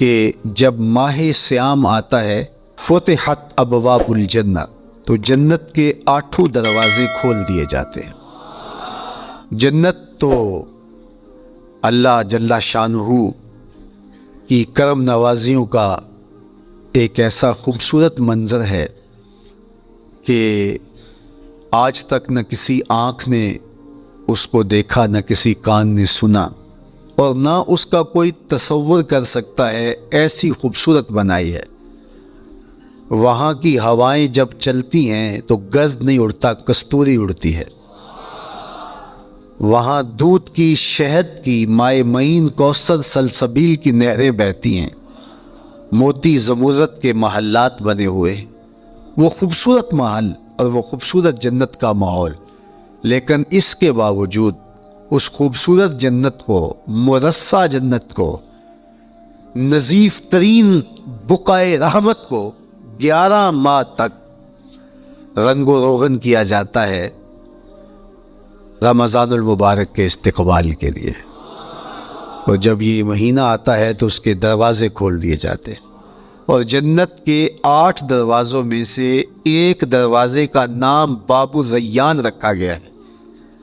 کہ جب ماہ سیام آتا ہے فتحت ابواب الجنہ، تو جنت کے 8 دروازے کھول دیے جاتے ہیں۔ جنت تو اللہ جل شانہ کی کرم نوازیوں کا ایک ایسا خوبصورت منظر ہے کہ آج تک نہ کسی آنکھ نے اس کو دیکھا، نہ کسی کان نے سنا، اور نہ اس کا کوئی تصور کر سکتا ہے، ایسی خوبصورت بنائی ہے۔ وہاں کی ہوائیں جب چلتی ہیں تو گرد نہیں اڑتا، کستوری اڑتی ہے۔ وہاں دودھ کی، شہد کی، مائع معین، کوثر، سلسبیل کی نہریں بہتی ہیں، موتی زمرد کے محلات بنے ہوئے، وہ خوبصورت محل اور وہ خوبصورت جنت کا ماحول۔ لیکن اس کے باوجود اس خوبصورت جنت کو، مرصع جنت کو، نظیف ترین بقعۂ رحمت کو 11 ماہ تک رنگ و روغن کیا جاتا ہے رمضان المبارک کے استقبال کے لیے، اور جب یہ مہینہ آتا ہے تو اس کے دروازے کھول دیے جاتے ہیں۔ اور جنت کے 8 دروازوں میں سے ایک دروازے کا نام باب الریان رکھا گیا ہے،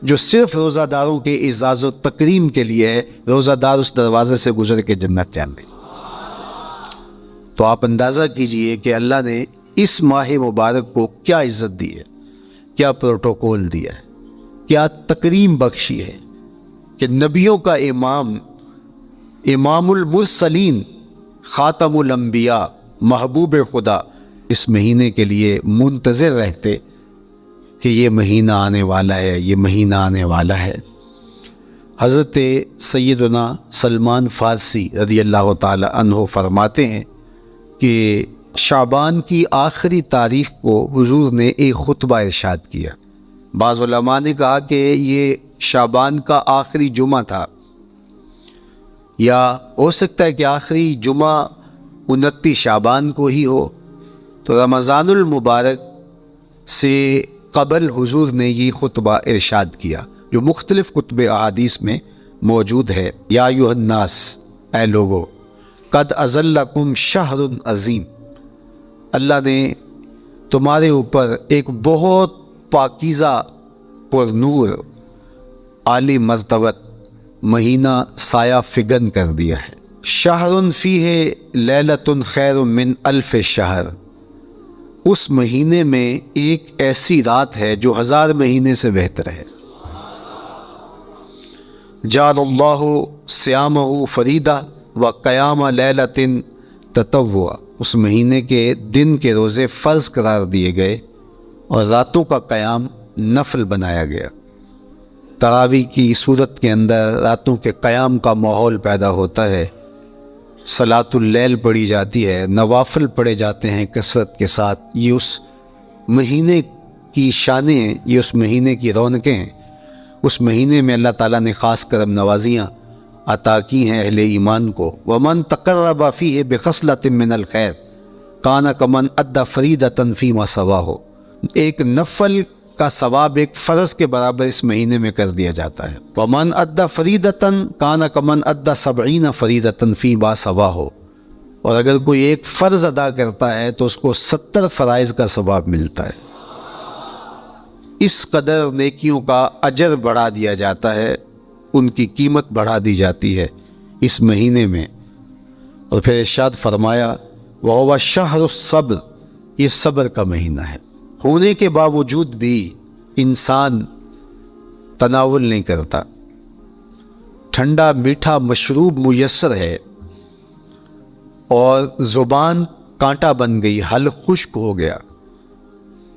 جو صرف روزہ داروں کے اعزاز و تکریم کے لیے ہے۔ روزہ دار اس دروازے سے گزر کے جنت جانے۔ تو آپ اندازہ کیجئے کہ اللہ نے اس ماہ مبارک کو کیا عزت دی ہے، کیا پروٹوکول دیا ہے، کیا تکریم بخشی ہے کہ نبیوں کا امام، امام المرسلین، خاتم الانبیاء، محبوب خدا اس مہینے کے لیے منتظر رہتے کہ یہ مہینہ آنے والا ہے، یہ مہینہ آنے والا ہے۔ حضرت سیدنا سلمان فارسی رضی اللہ تعالی عنہ فرماتے ہیں کہ شعبان کی آخری تاریخ کو حضور نے ایک خطبہ ارشاد کیا۔ بعض علماء نے کہا کہ یہ شعبان کا آخری جمعہ تھا، یا ہو سکتا ہے کہ آخری جمعہ 29 شعبان کو ہی ہو۔ تو رمضان المبارک سے قبل حضور نے یہ خطبہ ارشاد کیا، جو مختلف کتب احادیث میں موجود ہے۔ یا ایھا الناس، اے لوگو، قد اظلکم شہر عظیم، اللہ نے تمہارے اوپر ایک بہت پاکیزہ، پر نور، عالی مرتبت مہینہ سایہ فگن کر دیا ہے۔ شہر فیہ لیلۃ خیر من الف شہر، اس مہینے میں ایک ایسی رات ہے جو 1000 مہینے سے بہتر ہے۔ جعل اللہ صیامہ فریدہ و قیام لیلۃ تطوع، اس مہینے کے دن کے روزے فرض قرار دیے گئے اور راتوں کا قیام نفل بنایا گیا۔ تراویح کی صورت کے اندر راتوں کے قیام کا ماحول پیدا ہوتا ہے، صلاۃ اللیل پڑھی جاتی ہے، نوافل پڑھے جاتے ہیں کثرت کے ساتھ۔ یہ اس مہینے کی شانیں ہیں، یہ اس مہینے کی رونقیں ہیں۔ اس مہینے میں اللہ تعالیٰ نے خاص کرم نوازیاں عطا کی ہیں اہل ایمان کو۔ وَمَن تَقَرَّبَ فِيهِ بِخَصْلَةٍ مِّنَ الْخَيْرِ كَانَ كَمَنْ أَدَّى فَرِيضَةً فِيمَا سَوَاهُ، ایک نفل کا ثواب ایک فرض کے برابر اس مہینے میں کر دیا جاتا ہے۔ وَمَنْ أَدَّى فَرِيضَةً كَانَ كَمَنْ أَدَّى 70 فَرِيضَةً فِيمَا سَوَاهُ، اور اگر کوئی ایک فرض ادا کرتا ہے تو اس کو 70 فرائض کا ثواب ملتا ہے۔ اس قدر نیکیوں کا اجر بڑھا دیا جاتا ہے، ان کی قیمت بڑھا دی جاتی ہے اس مہینے میں۔ اور پھر ارشاد فرمایا وَهُوَ شَهْرُ الصَّبْرِ، یہ صبر کا مہینہ ہے۔ ہونے کے باوجود بھی انسان تناول نہیں کرتا، ٹھنڈا میٹھا مشروب میسر ہے اور زبان کانٹا بن گئی، حلق خشک ہو گیا،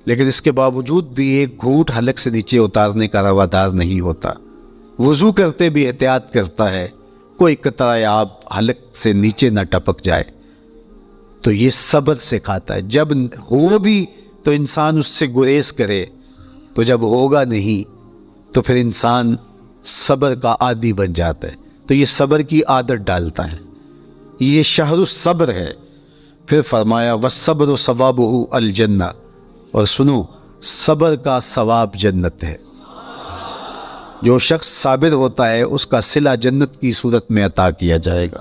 لیکن اس کے باوجود بھی ایک گھونٹ حلق سے نیچے اتارنے کا روادار نہیں ہوتا۔ وضو کرتے بھی احتیاط کرتا ہے، کوئی قطرہ آب حلق سے نیچے نہ ٹپک جائے۔ تو یہ صبر سے کھاتا ہے، جب ہو بھی تو انسان اس سے گریز کرے، تو جب ہوگا نہیں تو پھر انسان صبر کا عادی بن جاتا ہے، تو یہ صبر کی عادت ڈالتا ہے، یہ شہر الصبر ہے۔ پھر فرمایا والصبر ثوابہ الجنہ، اور سنو صبر کا ثواب جنت ہے۔ جو شخص صابر ہوتا ہے اس کا صلہ جنت کی صورت میں عطا کیا جائے گا۔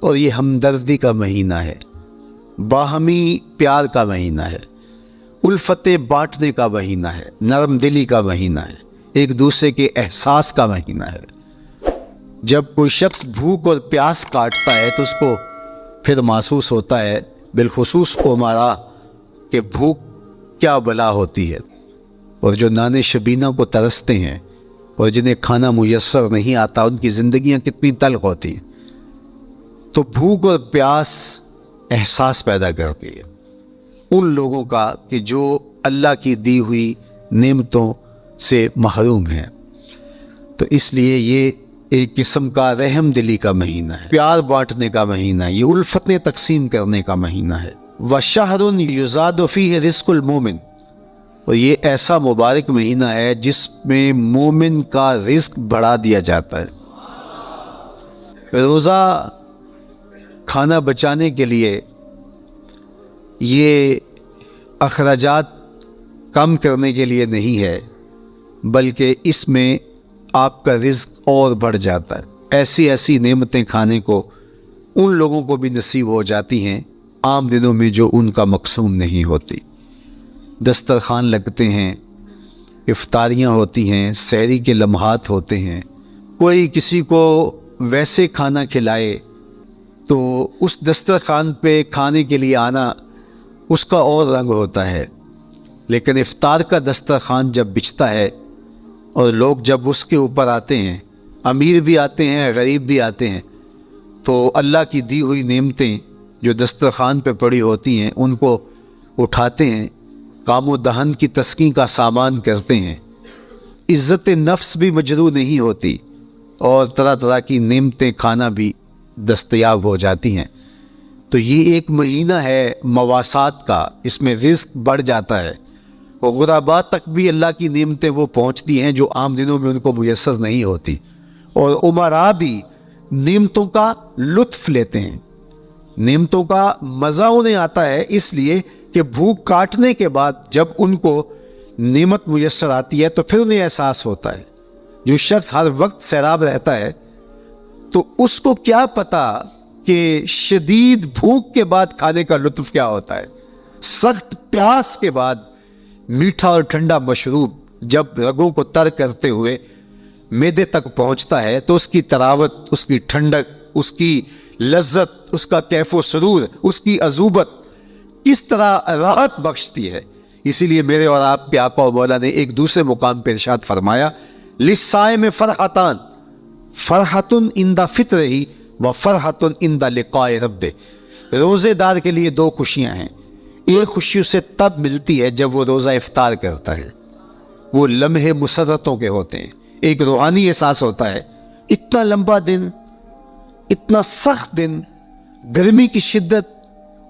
اور یہ ہمدردی کا مہینہ ہے, باہمی پیار کا مہینہ ہے, الفت بانٹنے کا مہینہ ہے, نرم دلی کا مہینہ ہے, ایک دوسرے کے احساس کا مہینہ ہے. جب کوئی شخص بھوک اور پیاس کاٹتا ہے تو اس کو پھر محسوس ہوتا ہے, بالخصوص امراء, کہ بھوک کیا بلا ہوتی ہے, اور جو نان شبینہ کو ترستے ہیں اور جنہیں کھانا میسر نہیں آتا ان کی زندگیاں کتنی تلخ ہوتی ہیں. تو بھوک اور پیاس احساس پیدا کرتی ہے ان لوگوں کا کہ جو اللہ کی دی ہوئی نعمتوں سے محروم ہیں. تو اس لیے یہ ایک قسم کا رحم دلی کا مہینہ ہے, پیار بانٹنے کا مہینہ ہے, یہ الفتیں تقسیم کرنے کا مہینہ ہے. وَشَهْرٌ يُزَادُ فِيهِ رِزْقُ الْمُؤْمِنِ, اور یہ ایسا مبارک مہینہ ہے جس میں مومن کا رزق بڑھا دیا جاتا ہے. روزہ کھانا بچانے کے لیے, یہ اخراجات کم کرنے کے لیے نہیں ہے, بلکہ اس میں آپ کا رزق اور بڑھ جاتا ہے. ایسی ایسی نعمتیں کھانے کو ان لوگوں کو بھی نصیب ہو جاتی ہیں عام دنوں میں جو ان کا مقصوم نہیں ہوتی. دسترخوان لگتے ہیں, افطاریاں ہوتی ہیں, سحری کے لمحات ہوتے ہیں. کوئی کسی کو ویسے کھانا کھلائے تو اس دسترخوان پہ کھانے کے لیے آنا اس کا اور رنگ ہوتا ہے. لیکن افطار کا دسترخوان جب بچھتا ہے اور لوگ جب اس کے اوپر آتے ہیں, امیر بھی آتے ہیں, غریب بھی آتے ہیں, تو اللہ کی دی ہوئی نعمتیں جو دسترخوان پہ پڑی ہوتی ہیں ان کو اٹھاتے ہیں, کام و دہن کی تسکین کا سامان کرتے ہیں. عزت نفس بھی مجروح نہیں ہوتی اور طرح طرح کی نعمتیں کھانا بھی دستیاب ہو جاتی ہیں. تو یہ ایک مہینہ ہے مواسات کا, اس میں رزق بڑھ جاتا ہے اور غرباء تک بھی اللہ کی نعمتیں وہ پہنچتی ہیں جو عام دنوں میں ان کو میسر نہیں ہوتی. اور امراء بھی نعمتوں کا لطف لیتے ہیں, نعمتوں کا مزہ انہیں آتا ہے, اس لیے کہ بھوک کاٹنے کے بعد جب ان کو نعمت میسر آتی ہے تو پھر انہیں احساس ہوتا ہے. جو شخص ہر وقت سیراب رہتا ہے تو اس کو کیا پتا کہ شدید بھوک کے بعد کھانے کا لطف کیا ہوتا ہے. سخت پیاس کے بعد میٹھا اور ٹھنڈا مشروب جب رگوں کو تر کرتے ہوئے معدے تک پہنچتا ہے تو اس کی تراوت, اس کی ٹھنڈک, اس کی لذت, اس کا کیف و سرور, اس کی عذوبت کس طرح راحت بخشتی ہے. اسی لیے میرے اور آپ کے آقا و مولا نے ایک دوسرے مقام پہ ارشاد فرمایا, لِلصَّائِمِ فَرْحَتَانِ فَرْحَةٌ عِنْدَ فِطْرِهِ وَفَرْحَةٌ عِنْدَ لِقَاءِ رَبِّهِ. روزے دار کے لیے دو خوشیاں ہیں. ایک خوشی اسے تب ملتی ہے جب وہ روزہ افطار کرتا ہے, وہ لمحے مسرتوں کے ہوتے ہیں, ایک روحانی احساس ہوتا ہے. اتنا لمبا دن, اتنا سخت دن, گرمی کی شدت,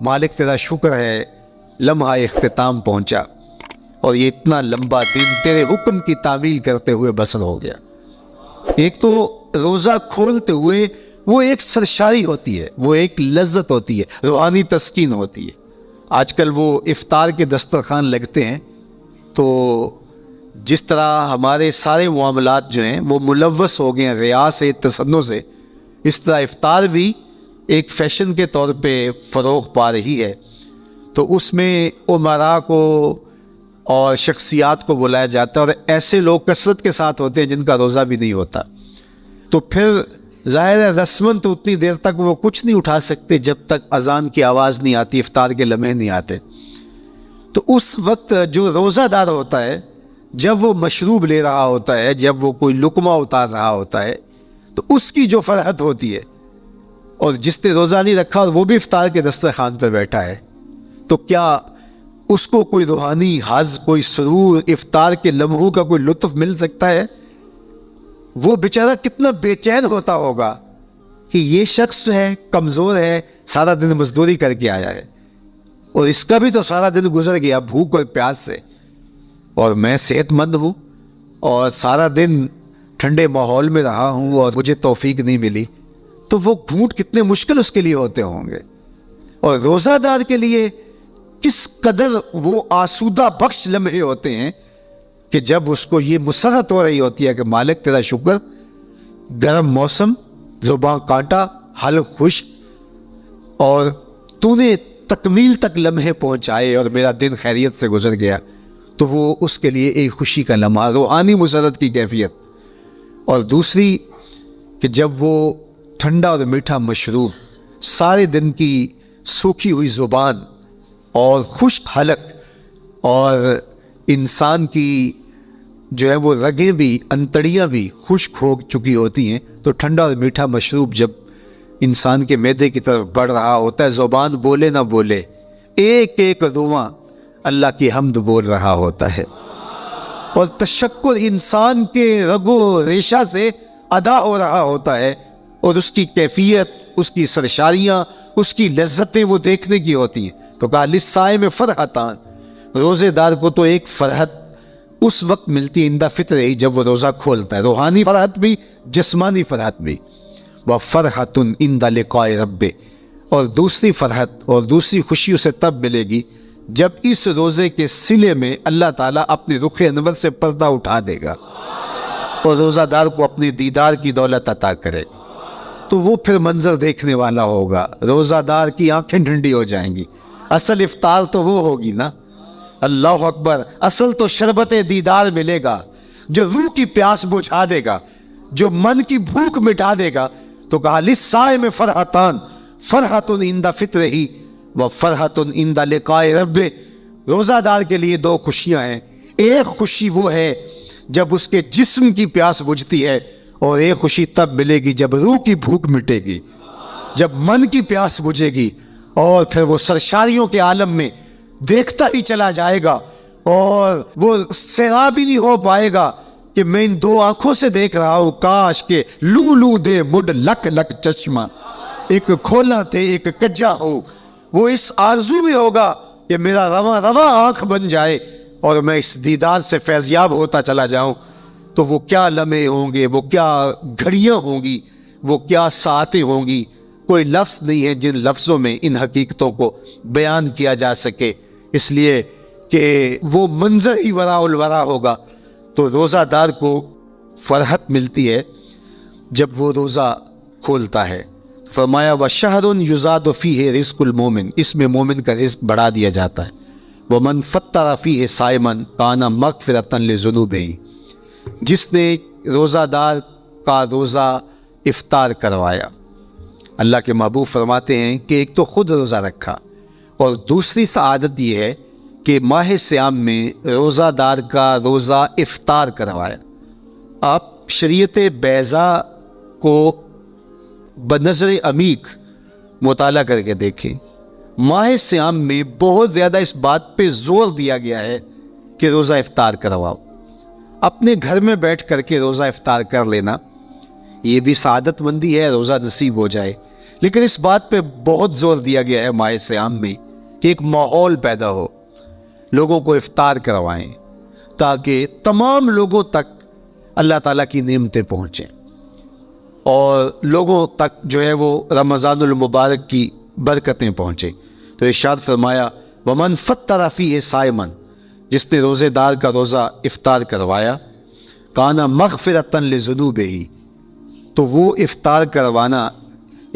مالک تیرا شکر ہے لمحہ اختتام پہنچا اور یہ اتنا لمبا دن تیرے حکم کی تعمیل کرتے ہوئے بسر ہو گیا. ایک تو روزہ کھولتے ہوئے وہ ایک سرشاری ہوتی ہے, وہ ایک لذت ہوتی ہے, روحانی تسکین ہوتی ہے. آج کل وہ افطار کے دسترخوان لگتے ہیں تو جس طرح ہمارے سارے معاملات جو ہیں وہ ملوث ہو گئے ہیں ریا سے, تصنع سے, اس طرح افطار بھی ایک فیشن کے طور پہ فروغ پا رہی ہے. تو اس میں امراء کو اور شخصیات کو بلایا جاتا ہے اور ایسے لوگ کثرت کے ساتھ ہوتے ہیں جن کا روزہ بھی نہیں ہوتا. تو پھر ظاہر ہے رسماً تو اتنی دیر تک وہ کچھ نہیں اٹھا سکتے جب تک اذان کی آواز نہیں آتی, افطار کے لمحے نہیں آتے. تو اس وقت جو روزہ دار ہوتا ہے جب وہ مشروب لے رہا ہوتا ہے, جب وہ کوئی لقمہ اتار رہا ہوتا ہے, تو اس کی جو فرحت ہوتی ہے, اور جس نے روزہ نہیں رکھا اور وہ بھی افطار کے دسترخوان پہ بیٹھا ہے, تو کیا اس کو کوئی روحانی حظ, کوئی سرور, افطار کے لمحوں کا کوئی لطف مل سکتا ہے؟ وہ بیچارہ کتنا بے چین ہوتا ہوگا کہ یہ شخص جو ہے کمزور ہے, سارا دن مزدوری کر کے آیا ہے اور اس کا بھی تو سارا دن گزر گیا بھوک اور پیاس سے, اور میں صحت مند ہوں اور سارا دن ٹھنڈے ماحول میں رہا ہوں اور مجھے توفیق نہیں ملی. تو وہ گھونٹ کتنے مشکل اس کے لیے ہوتے ہوں گے. اور روزہ دار کے لیے کس قدر وہ آسودہ بخش لمحے ہوتے ہیں کہ جب اس کو یہ مسرت ہو رہی ہوتی ہے کہ مالک تیرا شکر, گرم موسم, زباں کانٹا حلق خشک، اور تو نے تکمیل تک لمحے پہنچائے اور میرا دن خیریت سے گزر گیا، تو وہ اس کے لیے ایک خوشی کا لمحہ، روحانی مسرت کی کیفیت۔ اور دوسری کہ جب وہ ٹھنڈا اور میٹھا مشروب، سارے دن کی سوکھی ہوئی زبان اور خشک حلق، اور انسان کی جو ہے وہ رگیں بھی، انتڑیاں بھی خشک ہو چکی ہوتی ہیں، تو ٹھنڈا اور میٹھا مشروب جب انسان کے معدے کی طرف بڑھ رہا ہوتا ہے، زبان بولے نہ بولے، ایک ایک رواں اللہ کی حمد بول رہا ہوتا ہے، اور تشکر انسان کے رگ و ریشہ سے ادا ہو رہا ہوتا ہے، اور اس کی کیفیت، اس کی سرشاریاں، اس کی لذتیں وہ دیکھنے کی ہوتی ہیں۔ تو کہا للصائم فرحتان، روزے دار کو تو ایک فرحت اس وقت ملتی ہے عند فطر ہی، جب وہ روزہ کھولتا ہے، روحانی فرحت بھی، جسمانی فرحت بھی۔ وَفَرْحَةٌ عِنْدَ لِقَاءِ رَبِّهِ، اور دوسری فرحت اور دوسری خوشی اسے تب ملے گی جب اس روزے کے صلے میں اللہ تعالیٰ اپنے رخ انور سے پردہ اٹھا دے گا اور روزہ دار کو اپنے دیدار کی دولت عطا کرے، تو وہ پھر منظر دیکھنے والا ہوگا، روزہ دار کی آنکھیں ٹھنڈی ہو جائیں گی۔ اصل افطار تو وہ ہوگی نا، اللہ اکبر، اصل تو شربت دیدار ملے گا جو روح کی پیاس بجھا دے گا، جو من کی بھوک مٹا دے گا۔ تو کہا للصائم فرحتان، فرحۃ عند فطرہ وفرحۃ عند لقاء ربہ، روزہ دار کے لیے دو خوشیاں ہیں، ایک خوشی وہ ہے جب اس کے جسم کی پیاس بجھتی ہے، اور ایک خوشی تب ملے گی جب روح کی بھوک مٹے گی، جب من کی پیاس بجھے گی، اور پھر وہ سرشاریوں کے عالم میں دیکھتا ہی چلا جائے گا، اور وہ سیراب ہی نہیں ہو پائے گا کہ میں ان دو آنکھوں سے دیکھ رہا ہوں، کاش کہ لو لو دے مڈ لک لک چشمہ، ایک کھولا تھے ایک کجا ہو۔ وہ اس آرزو میں ہوگا کہ میرا رواں رواں آنکھ بن جائے اور میں اس دیدار سے فیضیاب ہوتا چلا جاؤں۔ تو وہ کیا لمحے ہوں گے، وہ کیا گھڑیاں ہوں گی، وہ کیا ساعتیں ہوں گی، کوئی لفظ نہیں ہے جن لفظوں میں ان حقیقتوں کو بیان کیا جا سکے، اس لیے کہ وہ منظر ہی وراء الورا ہوگا۔ تو روزہ دار کو فرحت ملتی ہے جب وہ روزہ کھولتا ہے۔ فرمایا وَشَهْرٌ يُزَادُ فِيهِ رِزْقُ الْمُؤْمِنِ، اس میں مومن کا رزق بڑھا دیا جاتا ہے۔ وَمَنْ فَطَّرَ فِيهِ صَائِمًا كَانَ مَغْفِرَةً لِذُنُوبِهِ، جس نے روزہ دار کا روزہ افطار کروایا، اللہ کے محبوب فرماتے ہیں کہ ایک تو خود روزہ رکھا، اور دوسری سعادت یہ ہے کہ ماہ سیام میں روزہ دار کا روزہ افطار کروایا۔ آپ شریعت بیضاء کو بنظر عمیق مطالعہ کر کے دیکھیں، ماہ سیام میں بہت زیادہ اس بات پہ زور دیا گیا ہے کہ روزہ افطار کرواؤ۔ اپنے گھر میں بیٹھ کر کے روزہ افطار کر لینا یہ بھی سعادت مندی ہے، روزہ نصیب ہو جائے، لیکن اس بات پہ بہت زور دیا گیا ہے ماہ سیام میں کہ ایک ماحول پیدا ہو، لوگوں کو افطار کروائیں تاکہ تمام لوگوں تک اللہ تعالیٰ کی نعمتیں پہنچیں، اور لوگوں تک جو ہے وہ رمضان المبارک کی برکتیں پہنچیں۔ تو ارشاد فرمایا وَمَنْ فَطَّرَ فِيهِ صَائِمًا، جس نے روزے دار کا روزہ افطار کروایا، کَانَ مَغْفِرَةً لِذُنُوبِهِ، تو وہ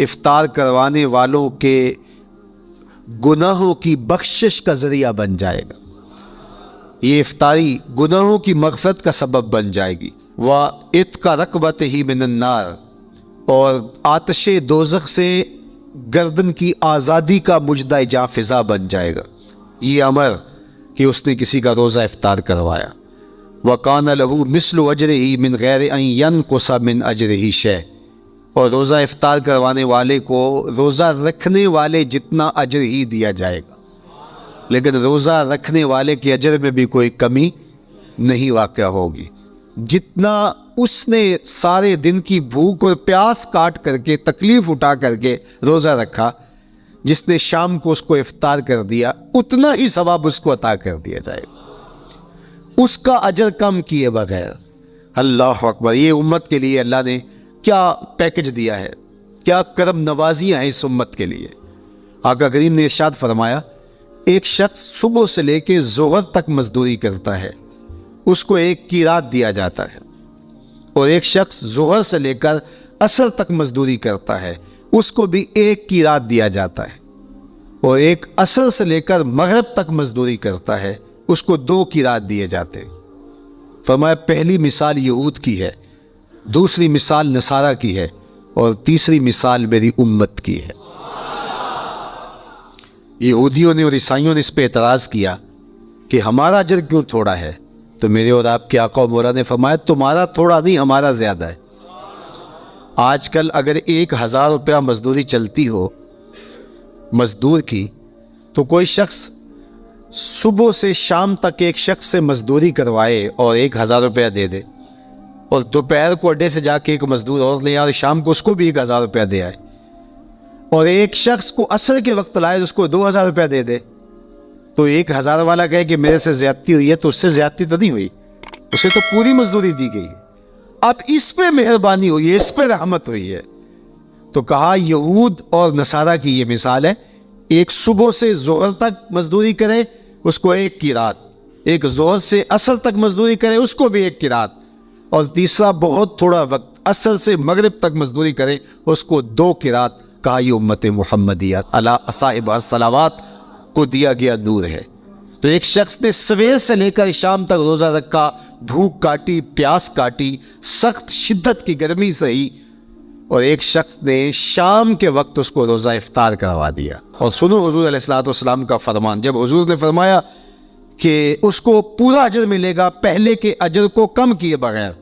افطار کروانے والوں کے گناہوں کی بخشش کا ذریعہ بن جائے گا، یہ افطاری گناہوں کی مغفرت کا سبب بن جائے گی۔ وَإِتْقَ رَقْبَتِهِ مِنَ النَّارِ، اور آتش دوزخ سے گردن کی آزادی کا مجدہ جاں فضا بن جائے گا یہ امر کہ اس نے کسی کا روزہ افطار کروایا۔ وَقَانَ لَهُ مِثْلُ أَجْرِهِ مِنْ غَيْرِ أَنْ يَنْقُصَ مِنْ أَجْرِهِ شَيْءٌ، اور روزہ افطار کروانے والے کو روزہ رکھنے والے جتنا اجر ہی دیا جائے گا، لیکن روزہ رکھنے والے کے اجر میں بھی کوئی کمی نہیں واقع ہوگی۔ جتنا اس نے سارے دن کی بھوک اور پیاس کاٹ کر کے تکلیف اٹھا کر کے روزہ رکھا، جس نے شام کو اس کو افطار کر دیا، اتنا ہی ثواب اس کو عطا کر دیا جائے گا، اس کا اجر کم کیے بغیر۔ اللہ اکبر، یہ امت کے لیے اللہ نے کیا پیکج دیا ہے، کیا کرم نوازیاں ہیں اس امت کے لیے۔ آقا کریم نے ارشاد فرمایا ایک شخص صبح سے لے کے ظہر تک مزدوری کرتا ہے، اس کو ایک قیراط دیا جاتا ہے، اور ایک شخص ظہر سے لے کر عصر تک مزدوری کرتا ہے اس کو بھی 1 قیراط دیا جاتا ہے، اور ایک عصر سے لے کر مغرب تک مزدوری کرتا ہے اس کو 2 قیراط دیے جاتے ہیں۔ فرمایا پہلی مثال یہود کی ہے، دوسری مثال نصارہ کی ہے، اور تیسری مثال میری امت کی ہے۔ یہودیوں نے اور عیسائیوں نے اس پہ اعتراض کیا کہ ہمارا اجر کیوں تھوڑا ہے، تو میرے اور آپ کے آقا و مولا نے فرمایا تمہارا تھوڑا نہیں، ہمارا زیادہ ہے۔ آج کل اگر 1000 روپیہ مزدوری چلتی ہو مزدور کی، تو کوئی شخص صبح سے شام تک ایک شخص سے مزدوری کروائے اور 1000 روپیہ دے دے، اور دوپہر کو اڈے سے جا کے ایک مزدور اور لے آئے اور شام کو اس کو بھی 1000 روپیہ دے آئے، اور ایک شخص کو عصر کے وقت لائے اس کو 2000 روپیہ دے دے، تو 1000 والا کہے کہ میرے سے زیادتی ہوئی ہے، تو اس سے زیادتی تو نہیں ہوئی، اسے تو پوری مزدوری دی گئی ہے۔ اب اس پہ مہربانی ہوئی ہے، اس پہ رحمت ہوئی ہے، تو کہا یہود اور نصارہ کی یہ مثال ہے، ایک صبح سے ظہر تک مزدوری کرے اس کو 1 قیراط، ایک ظہر سے عصر تک مزدوری کرے اس کو بھی 1 قیراط، اور تیسرا بہت تھوڑا وقت عصر سے مغرب تک مزدوری کرے اس کو 2 قیراط۔ کہا یہ امت محمدیہ علی صاحب الصلوات کو دیا گیا نور ہے۔ تو ایک شخص نے سویر سے لے کر شام تک روزہ رکھا، بھوک کاٹی، پیاس کاٹی، سخت شدت کی گرمی سہی، اور ایک شخص نے شام کے وقت اس کو روزہ افطار کروا دیا۔ اور سنو حضور علیہ الصلوۃ والسلام کا فرمان، جب حضور نے فرمایا کہ اس کو پورا اجر ملے گا پہلے کے اجر کو کم کیے بغیر،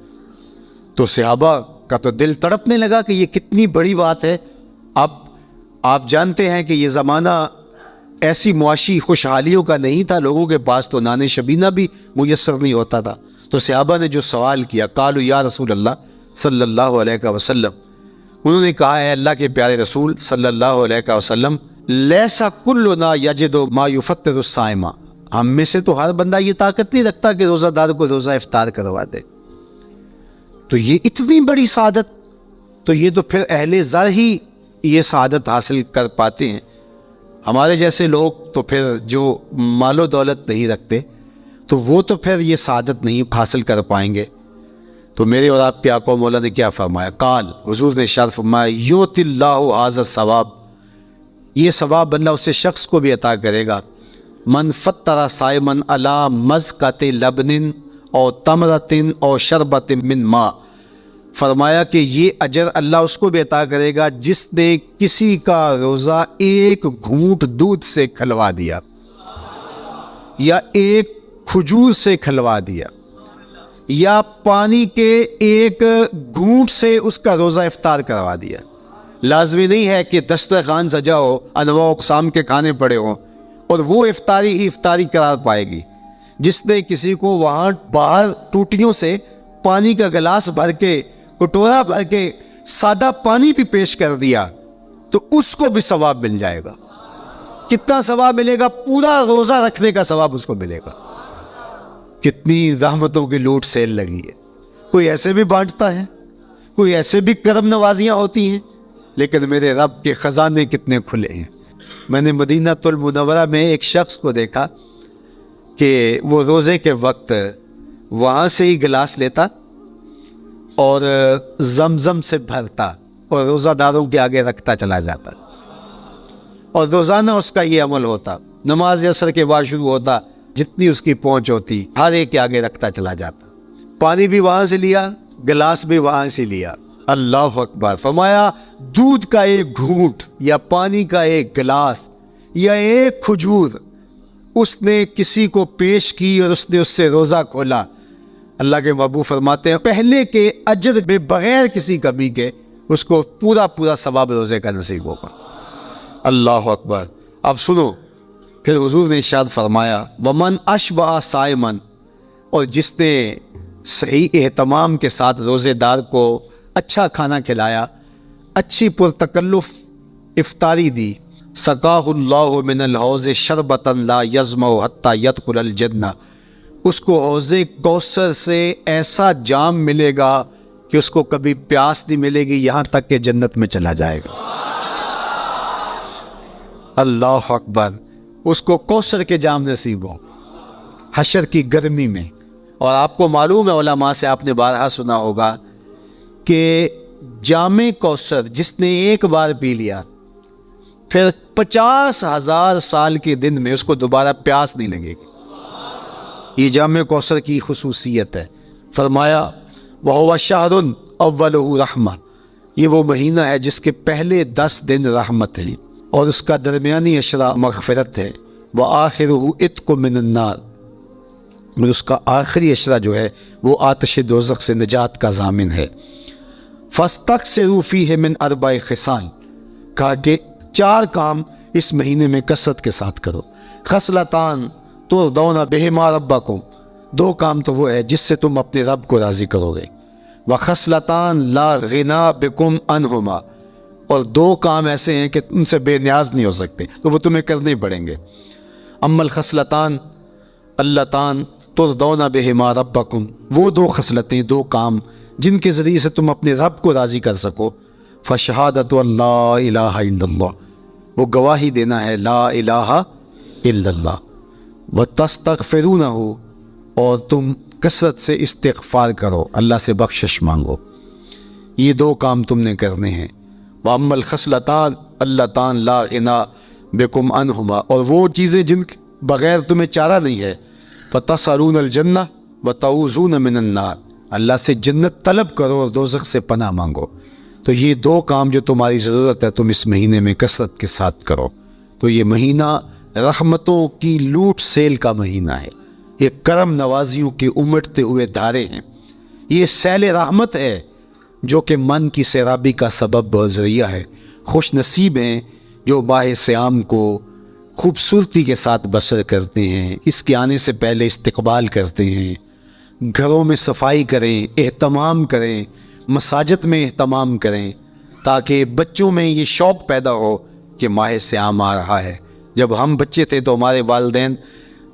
تو صحابہ کا تو دل تڑپنے لگا کہ یہ کتنی بڑی بات ہے۔ اب آپ جانتے ہیں کہ یہ زمانہ ایسی معاشی خوشحالیوں کا نہیں تھا، لوگوں کے پاس تو نان شبینہ بھی میسر نہیں ہوتا تھا، تو صحابہ نے جو سوال کیا، قالوا یا رسول اللہ صلی اللہ علیہ وسلم، انہوں نے کہا ہے اللہ کے پیارے رسول صلی اللہ علیہ وسلم، لیسا کلنا یجد ما یفطر الصائم، ہم میں سے تو ہر بندہ یہ طاقت نہیں رکھتا کہ روزہ دار کو روزہ افطار کروا دے، تو یہ اتنی بڑی سعادت، تو یہ تو پھر اہل زر ہی یہ سعادت حاصل کر پاتے ہیں، ہمارے جیسے لوگ تو پھر جو مال و دولت نہیں رکھتے تو وہ تو پھر یہ سعادت نہیں حاصل کر پائیں گے۔ تو میرے اور آپ کے آقا و مولا نے کیا فرمایا؟ قال، حضور نے ارشاد فرمایا، یؤتی اللہ ھذا الثواب، یہ ثواب اللہ اسے شخص کو بھی عطا کرے گا، من فطر صائما علی مزقۃ لبن او تمرۃ او شربۃ من ماء، فرمایا کہ یہ اجر اللہ اس کو بھی عطا کرے گا جس نے کسی کا روزہ 1 گھونٹ دودھ سے کھلوا دیا، یا 1 کھجور سے کھلوا دیا، یا پانی کے 1 گھونٹ سے اس کا روزہ افطار کروا دیا۔ لازمی نہیں ہے کہ دسترخوان سجا ہو، انواع اقسام کے کھانے پڑے ہوں اور وہ افطاری ہی افطاری قرار پائے گی۔ جس نے کسی کو وہاں باہر ٹوٹیوں سے پانی کا گلاس بھر کے، کٹورا بھر کے سادہ پانی بھی پیش کر دیا تو اس کو بھی ثواب مل جائے گا۔ کتنا ثواب ملے گا؟ پورا روزہ رکھنے کا ثواب اس کو ملے گا۔ کتنی رحمتوں کی لوٹ سیل لگی ہے، کوئی ایسے بھی بانٹتا ہے، کوئی ایسے بھی کرم نوازیاں ہوتی ہیں، لیکن میرے رب کے خزانے کتنے کھلے ہیں۔ میں نے مدینہ المنورہ میں ایک شخص کو دیکھا کہ وہ روزے کے وقت وہاں سے ہی گلاس لیتا اور زمزم سے بھرتا اور روزہ داروں کے آگے رکھتا چلا جاتا، اور روزانہ اس کا یہ عمل ہوتا، نماز عصر کے بعد شروع ہوتا، جتنی اس کی پہنچ ہوتی ہر ایک کے آگے رکھتا چلا جاتا، پانی بھی وہاں سے لیا، گلاس بھی وہاں سے لیا۔ اللہ اکبر! فرمایا دودھ کا 1 گھونٹ یا پانی کا 1 گلاس یا 1 کھجور اس نے کسی کو پیش کی اور اس نے اس سے روزہ کھولا، اللہ کے محبوب فرماتے ہیں پہلے کے اجر میں بغیر کسی کمی کے اس کو پورا ثواب روزے کا نصیب ہوگا۔ اللہ اکبر! اب سنو، پھر حضور نے ارشاد فرمایا ومن اشبع صائما، اور جس نے صحیح اہتمام کے ساتھ روزے دار کو اچھا کھانا کھلایا، اچھی پرتکلف افطاری دی، سقاہ اللہ من الحوض شربۃ لا یظمأ حتی یدخل الجنہ، اس کو حوض کوثر سے ایسا جام ملے گا کہ اس کو کبھی پیاس نہیں ملے گی یہاں تک کہ جنت میں چلا جائے گا۔ اللہ اکبر! اس کو کوثر کے جام نصیب ہو حشر کی گرمی میں۔ اور آپ کو معلوم ہے، علماء سے آپ نے بارہا سنا ہوگا کہ جام کوثر جس نے ایک بار پی لیا پھر 50,000 سال کے دن میں اس کو دوبارہ پیاس نہیں لگے گی۔ یہ جام کوثر کی خصوصیت ہے۔ فرمایا وَهُوَ شَهْرٌ أَوَّلُهُ رَحْمَةٌ، یہ وہ مہینہ ہے جس کے پہلے 10 دن رحمت ہیں اور اس کا درمیانی عشرہ مغفرت ہے، وَآخِرُهُ عِتْقٌ مِّنَ النَّارِ، اور اس کا آخری عشرہ جو ہے وہ آتش دوزخ سے نجات کا ضامن ہے۔ فَاسْتَكْثِرُوا فِيهِ مِنْ 4 خِصَالٍ، کہا کہ 4 کام اس مہینے میں کثرت کے ساتھ کرو۔ خصلتان ترضون بہما ربکم، 2 کام تو وہ ہے جس سے تم اپنے رب کو راضی کرو گے۔ وخصلتان لا غنا بکم عنہما، اور 2 کام ایسے ہیں کہ ان سے بے نیاز نہیں ہو سکتے تو وہ تمہیں کرنے پڑیں گے۔ اما الخصلتان اللتان ترضون بہما ربکم، وہ 2 خصلتیں، 2 کام جن کے ذریعے سے تم اپنے رب کو راضی کر سکو۔ فشہادت اللہ الہ الا اللہ، وہ گواہی دینا ہے لا الہ الا اللہ، وتستغفرونہ، اور تم کثرت سے استغفار کرو، اللہ سے بخشش مانگو۔ یہ 2 کام تم نے کرنے ہیں۔ وَأَمَّا الْخَصْلَتَانِ اللَّتَانِ لَا غِنَىٰ بِكُمْ عَنْهُمَا، اور وہ چیزیں جن بغیر تمہیں چارہ نہیں ہے۔ فَتَسْأَلُونَ الْجَنَّةَ وَتَعُوذُونَ مِنَ النَّارِ، اللہ سے جنت طلب کرو اور دوزخ سے پناہ مانگو۔ تو یہ 2 کام جو تمہاری ضرورت ہے تم اس مہینے میں کثرت کے ساتھ کرو۔ تو یہ مہینہ رحمتوں کی لوٹ سیل کا مہینہ ہے، یہ کرم نوازیوں کے امٹتے ہوئے دھارے ہیں، یہ سیل رحمت ہے جو کہ من کی سیرابی کا سبب اور ذریعہ ہے۔ خوش نصیب ہیں جو ماہ صیام کو خوبصورتی کے ساتھ بسر کرتے ہیں، اس کے آنے سے پہلے استقبال کرتے ہیں، گھروں میں صفائی کریں، اہتمام کریں، مساجد میں اہتمام کریں، تاکہ بچوں میں یہ شوق پیدا ہو کہ ماہ صیام آ رہا ہے۔ جب ہم بچے تھے تو ہمارے والدین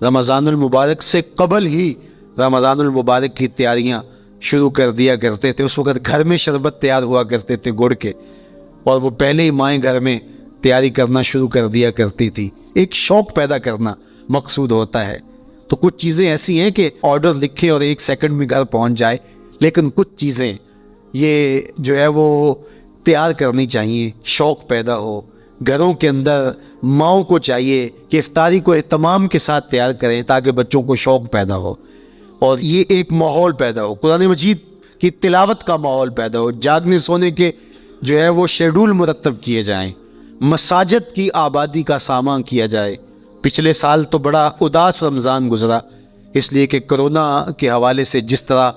رمضان المبارک سے قبل ہی رمضان المبارک کی تیاریاں شروع کر دیا کرتے تھے۔ اس وقت گھر میں شربت تیار ہوا کرتے تھے گڑ کے، اور وہ پہلے ہی مائیں گھر میں تیاری کرنا شروع کر دیا کرتی تھی۔ ایک شوق پیدا کرنا مقصود ہوتا ہے۔ تو کچھ چیزیں ایسی ہیں کہ آرڈر لکھے اور 1 سیکنڈ میں گھر پہنچ جائے، لیکن کچھ چیزیں یہ جو ہے وہ تیار کرنی چاہیے، شوق پیدا ہو۔ گھروں کے اندر ماؤں کو چاہیے کہ افطاری کو اہتمام کے ساتھ تیار کریں تاکہ بچوں کو شوق پیدا ہو، اور یہ ایک ماحول پیدا ہو، قرآن مجید کی تلاوت کا ماحول پیدا ہو، جاگنے سونے کے جو ہے وہ شیڈول مرتب کیے جائیں، مساجد کی آبادی کا سامان کیا جائے۔ پچھلے سال تو بڑا اداس رمضان گزرا، اس لیے کہ کرونا کے حوالے سے جس طرح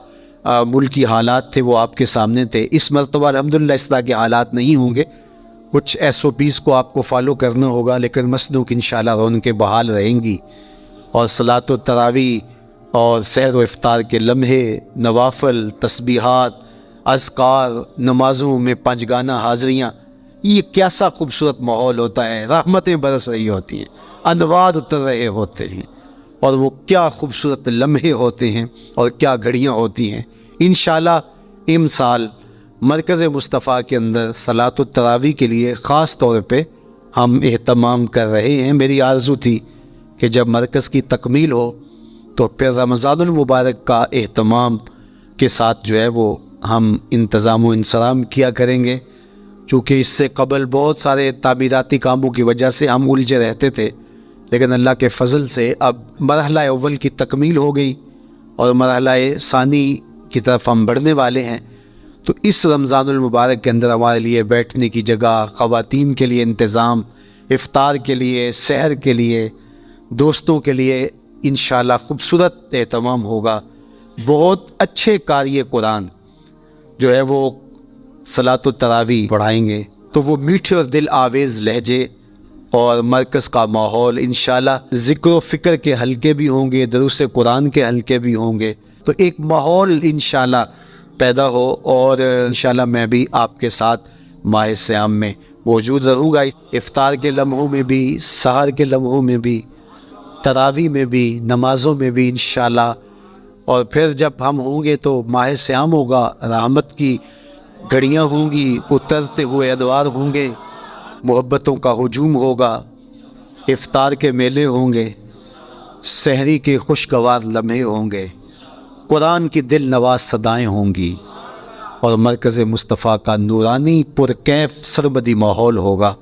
ملکی حالات تھے وہ آپ کے سامنے تھے۔ اس مرتبہ الحمدللہ اس طرح کے حالات نہیں ہوں گے، کچھ SOPs کو آپ کو فالو کرنا ہوگا، لیکن مسجدوں کی انشاءاللہ رونقیں بحال رہیں گی، اور صلاۃ و تراویح اور سحر و افطار کے لمحے، نوافل، تسبیحات، اذکار، نمازوں میں 5 گانہ حاضریاں، یہ کیسا خوبصورت ماحول ہوتا ہے، رحمتیں برس رہی ہوتی ہیں، انوار اتر رہے ہوتے ہیں، اور وہ کیا خوبصورت لمحے ہوتے ہیں اور کیا گھڑیاں ہوتی ہیں۔ انشاءاللہ امسال مرکز مصطفیٰ کے اندر صلاۃ التراویح کے لیے خاص طور پہ ہم اہتمام کر رہے ہیں۔ میری آرزو تھی کہ جب مرکز کی تکمیل ہو تو پھر رمضان المبارک کا اہتمام کے ساتھ جو ہے وہ ہم انتظام و انصرام کیا کریں گے، چونکہ اس سے قبل بہت سارے تعمیراتی کاموں کی وجہ سے ہم الجھے رہتے تھے، لیکن اللہ کے فضل سے اب مرحلہ اول کی تکمیل ہو گئی اور مرحلہ ثانی کی طرف ہم بڑھنے والے ہیں۔ تو اس رمضان المبارک کے اندر ہمارے لیے بیٹھنے کی جگہ، خواتین کے لیے انتظام، افطار کے لیے، سحر کے لیے، دوستوں کے لیے انشاءاللہ خوبصورت اہتمام ہوگا۔ بہت اچھے قاری قرآن جو ہے وہ صلاۃ التراویح پڑھائیں گے، تو وہ میٹھے اور دل آویز لہجے اور مرکز کا ماحول، انشاءاللہ ذکر و فکر کے حلقے بھی ہوں گے، دروس قرآن کے حلقے بھی ہوں گے، تو ایک ماحول انشاءاللہ پیدا ہو، اور انشاءاللہ میں بھی آپ کے ساتھ ماہ صیام میں موجود رہوں گا، افطار کے لمحوں میں بھی، سحر کے لمحوں میں بھی، تراویح میں بھی، نمازوں میں بھی انشاءاللہ۔ اور پھر جب ہم ہوں گے تو ماہ صیام ہوگا، رحمت کی گھڑیاں ہوں گی، اترتے ہوئے ادوار ہوں گے، محبتوں کا ہجوم ہوگا، افطار کے میلے ہوں گے، سحری کے خوشگوار لمحے ہوں گے، قرآن کی دل نواز صدائیں ہوں گی، اور مرکز مصطفیٰ کا نورانی پرکیف سرمدی ماحول ہوگا.